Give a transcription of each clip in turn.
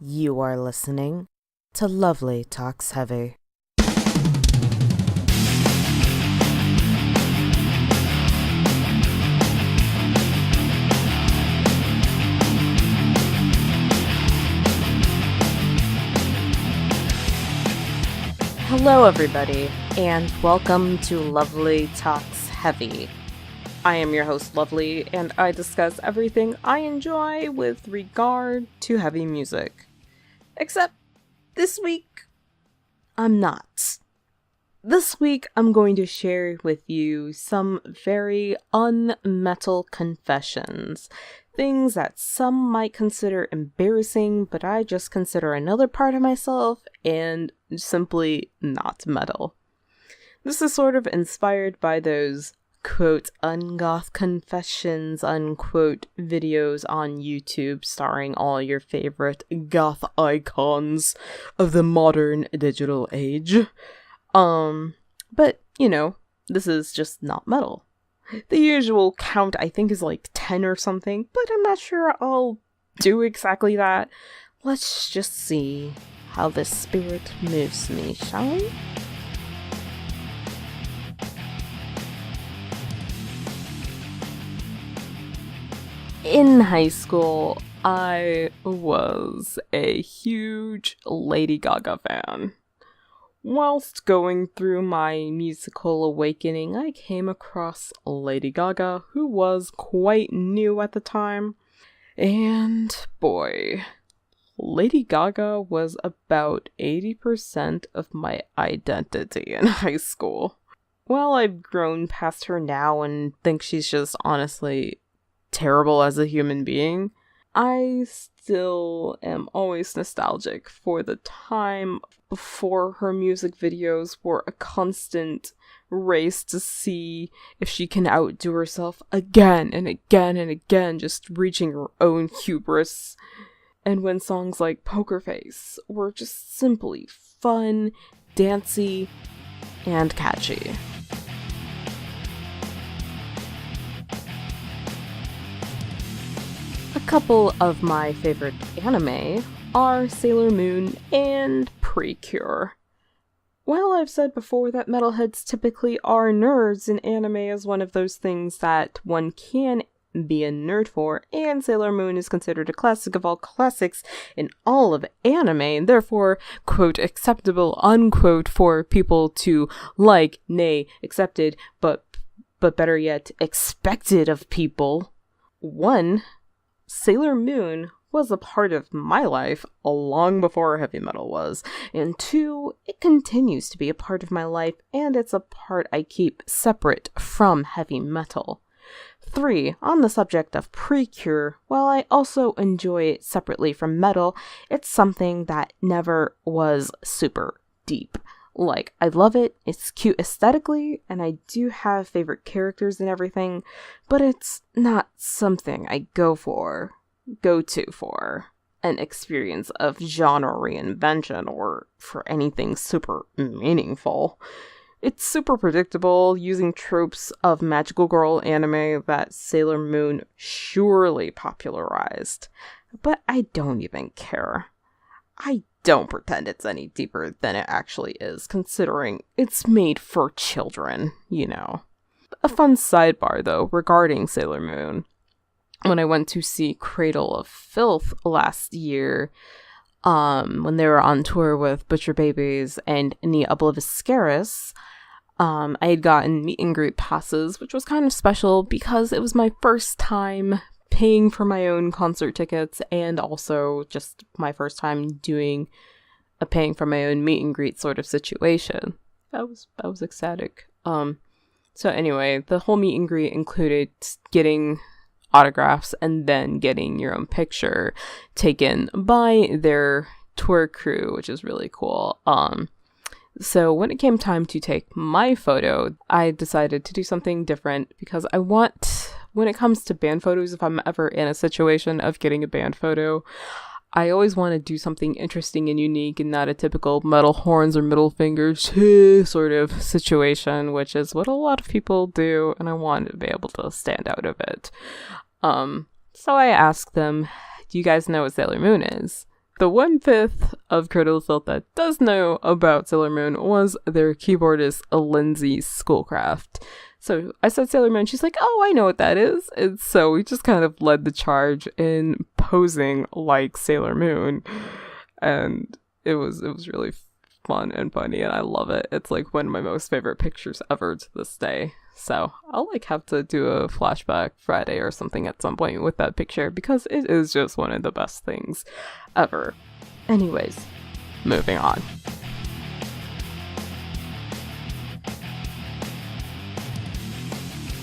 You are listening to Lovely Talks Heavy. Hello everybody, and welcome to Lovely Talks Heavy. I am your host, Lovely, and I discuss everything I enjoy with regard to heavy music. Except, this week, I'm not. This week, I'm going to share with you some very unmetal confessions. Things that some might consider embarrassing, but I just consider another part of myself and simply not metal. This is sort of inspired by those quote ungoth confessions unquote videos on YouTube starring all your favorite goth icons of the modern digital age. But you know, this is just not metal. The usual count I think is like 10 or something, but I'm not sure I'll do exactly that. Let's just see how the spirit moves me, shall we? In high school, I was a huge Lady Gaga fan. Whilst going through my musical awakening, I came across Lady Gaga, who was quite new at the time. And boy, Lady Gaga was about 80% of my identity in high school. Well, I've grown past her now and think she's just honestly terrible as a human being, I still am always nostalgic for the time before her music videos were a constant race to see if she can outdo herself again and again and again, just reaching her own hubris. And when songs like Poker Face were just simply fun, dancey, and catchy. A couple of my favorite anime are Sailor Moon and Precure. While I've said before that metalheads typically are nerds, and anime is one of those things that one can be a nerd for, and Sailor Moon is considered a classic of all classics in all of anime, and therefore, quote, acceptable, unquote, for people to like, nay, accepted, but better yet, expected of people. One, Sailor Moon was a part of my life long before heavy metal was, and two, it continues to be a part of my life, and it's a part I keep separate from heavy metal. 3, on the subject of Precure, while I also enjoy it separately from metal, it's something that never was super deep. Like, I love it, it's cute aesthetically, and I do have favorite characters and everything, but it's not something I go to for an experience of genre reinvention or for anything super meaningful. It's super predictable, using tropes of magical girl anime that Sailor Moon surely popularized, but I don't even care. I don't pretend it's any deeper than it actually is, considering it's made for children, you know. A fun sidebar, though, regarding Sailor Moon. When I went to see Cradle of Filth last year, when they were on tour with Butcher Babies and Nia Obliviscaris, I had gotten meet and greet passes, which was kind of special because it was my first time paying for my own concert tickets, and also just my first time doing a paying for my own meet and greet sort of situation. I was ecstatic. So anyway, the whole meet and greet included getting autographs and then getting your own picture taken by their tour crew, which is really cool. So when it came time to take my photo, I decided to do something different because I want, when it comes to band photos, if I'm ever in a situation of getting a band photo, I always want to do something interesting and unique and not a typical metal horns or middle fingers sort of situation, which is what a lot of people do, and I want to be able to stand out of it. So I asked them, do you guys know what Sailor Moon is? The 1/5 of Critical Tilt that does know about Sailor Moon was their keyboardist Lindsay Schoolcraft. So I said Sailor Moon, she's like, oh, I know what that is. And so we just kind of led the charge in posing like Sailor Moon. And it was really fun and funny, and I love it. It's like one of my most favorite pictures ever to this day. So I'll like have to do a flashback Friday or something at some point with that picture, because it is just one of the best things ever. Anyways, moving on.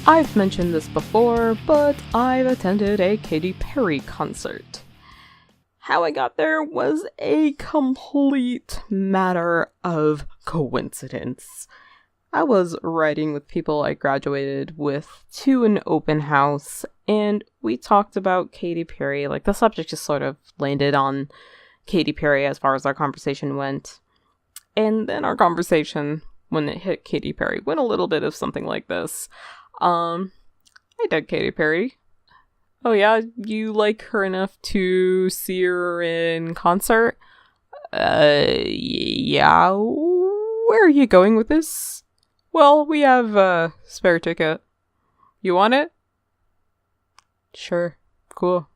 I've mentioned this before, but I've attended a Katy Perry concert. How I got there was a complete matter of coincidence. I was riding with people I graduated with to an open house, and we talked about Katy Perry. Like, the subject just sort of landed on Katy Perry as far as our conversation went. And then our conversation, when it hit Katy Perry, went a little bit of something like this. I did Katy Perry. Oh yeah, you like her enough to see her in concert? Yeah. Where are you going with this? Well, we have a spare ticket. You want it? Sure. Cool.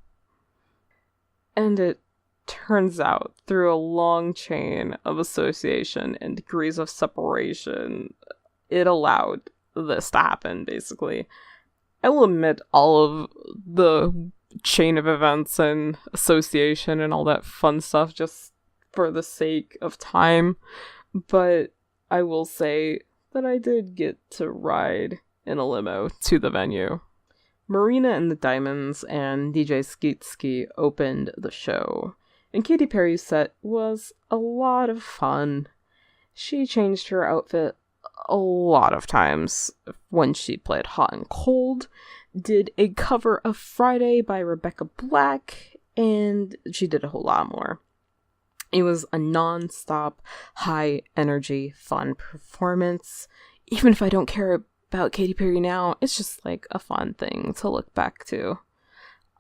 And it turns out, through a long chain of association and degrees of separation, it allowed this to happen, basically. I will admit all of the chain of events and association and all that fun stuff just for the sake of time, but I will say that I did get to ride in a limo to the venue. Marina and the Diamonds and DJ Skeet Ski opened the show, and Katy Perry's set was a lot of fun. She changed her outfit a lot of times when she played Hot and Cold, did a cover of Friday by Rebecca Black, and she did a whole lot more. It was a non-stop, high-energy, fun performance. Even if I don't care about Katy Perry now, it's just like a fun thing to look back to.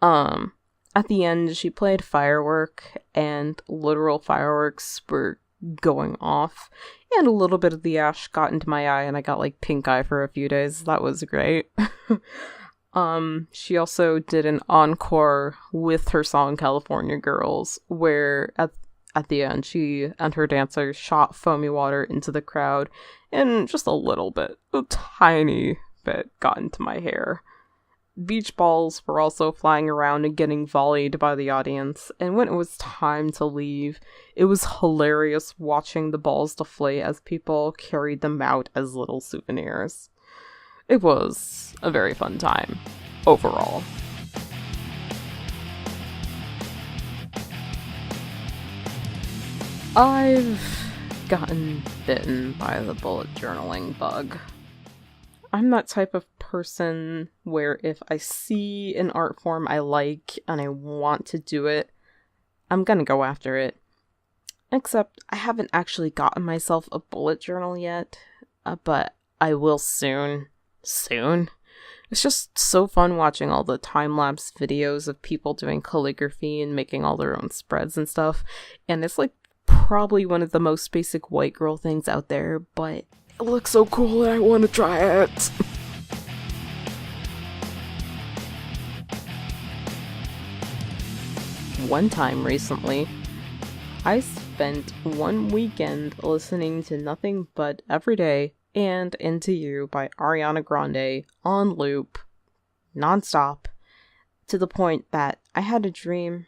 At the end, she played Firework, and literal fireworks were going off, and a little bit of the ash got into my eye, and I got like pink eye for a few days. That was great. She also did an encore with her song California Girls, where at the end she and her dancers shot foamy water into the crowd, and just a tiny bit got into my hair. Beach balls were also flying around and getting volleyed by the audience, and when it was time to leave, it was hilarious watching the balls deflate as people carried them out as little souvenirs. It was a very fun time, overall. I've gotten bitten by the bullet journaling bug. I'm that type of person where if I see an art form I like and I want to do it, I'm gonna go after it. Except I haven't actually gotten myself a bullet journal yet, but I will soon. Soon. It's just so fun watching all the time-lapse videos of people doing calligraphy and making all their own spreads and stuff, and it's like probably one of the most basic white girl things out there, but it looks so cool and I want to try it. One time recently, I spent one weekend listening to nothing but Everyday and Into You by Ariana Grande on loop, nonstop, to the point that I had a dream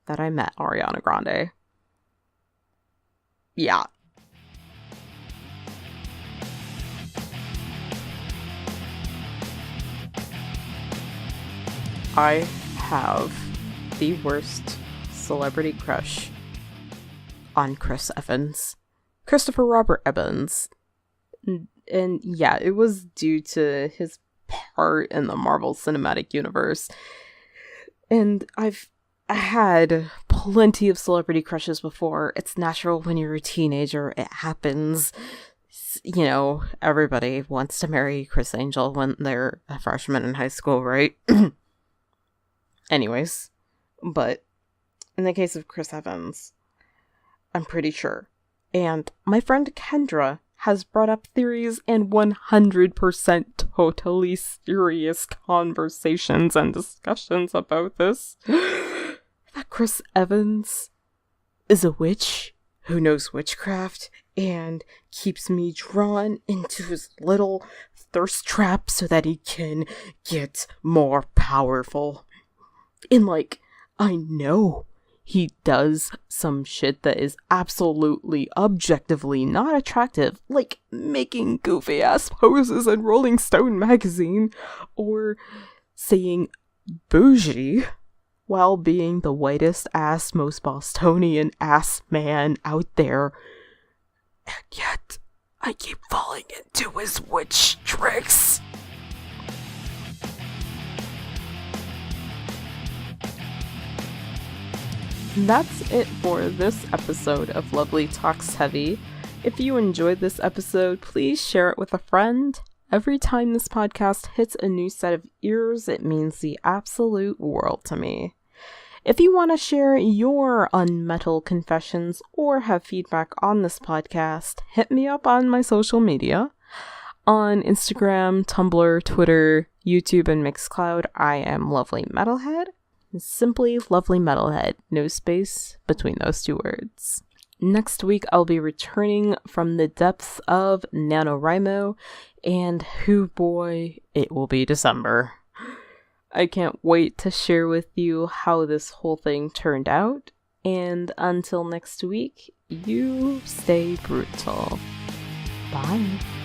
that I met Ariana Grande. Yeah. I have the worst celebrity crush on Chris Evans. Christopher Robert Evans. And yeah, it was due to his part in the Marvel Cinematic Universe. And I've had plenty of celebrity crushes before. It's natural when you're a teenager. It happens. You know, everybody wants to marry Chris Angel when they're a freshman in high school, right? Anyways, but in the case of Chris Evans. I'm pretty sure. And my friend Kendra has brought up theories and 100% totally serious conversations and discussions about this. That Chris Evans is a witch who knows witchcraft and keeps me drawn into his little thirst trap so that he can get more powerful. And I know he does some shit that is absolutely, objectively not attractive, like making goofy ass poses in Rolling Stone magazine, or saying bougie while being the whitest ass, most Bostonian ass man out there. And yet, I keep falling into his witch tricks. That's it for this episode of Lovely Talks Heavy. If you enjoyed this episode, please share it with a friend. Every time this podcast hits a new set of ears, it means the absolute world to me. If you want to share your unmetal confessions or have feedback on this podcast, hit me up on my social media. On Instagram, Tumblr, Twitter, YouTube, and Mixcloud, I am Lovely Metalhead. Simply Lovely Metalhead, no space between those two words. Next week, I'll be returning from the depths of NaNoWriMo, and hoo boy, it will be December. I can't wait to share with you how this whole thing turned out, and until next week, you stay brutal. Bye.